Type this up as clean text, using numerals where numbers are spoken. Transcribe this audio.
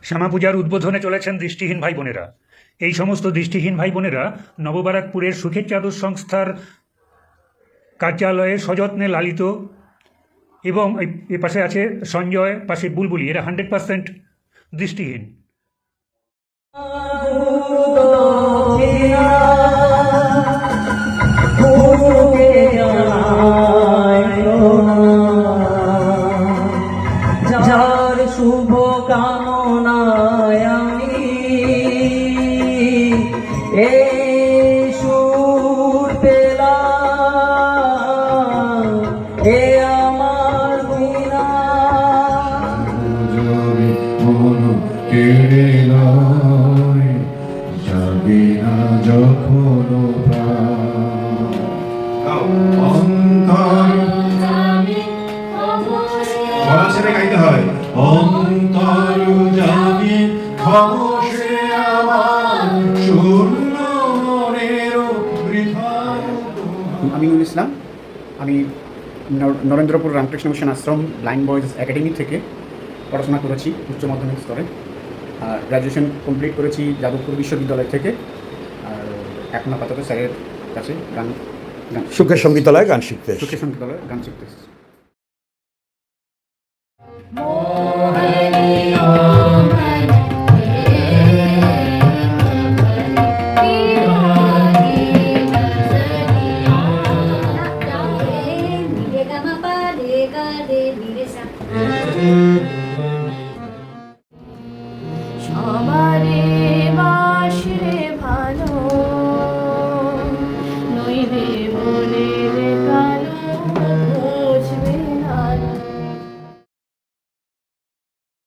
শ্যামা পূজার উদ্বোধনে চলেছেন দৃষ্টিহীন ভাই বোনেরা। এই সমস্ত দৃষ্টিহীন ভাই বোনেরা নববারাকপুরের সুখের চাদর সংস্থার কার্যালয়ে সযত্নে লালিত, এবং এ পাশে আছে সঞ্জয়, পাশে বুলবুলি, এরা 100% দৃষ্টিহীন। যার শুভ কামনায় আমি এই সুর পেলাম, এ আমার বিনা কেড়ে নয় যাবে না যখন গাইতে হয় অন্তর জানি খমসে আমার শূন্য মনের বৃথা। আমিনুল ইসলাম, আমি নরেন্দ্রপুর রামকৃষ্ণ মিশন আশ্রম ব্লাইন্ড বয়েজ একাডেমি থেকে পড়াশোনা করেছি উচ্চ মাধ্যমিক স্তরে। আর গ্র্যাজুয়েশন কমপ্লিট করেছি যাদবপুর বিশ্ববিদ্যালয় থেকে। আর এখন আপাতত স্যারের কাছে গান সুখের সঙ্গীতলায় গান শিখতে সুখের সঙ্গীতলায় গান শিখতে এসেছি।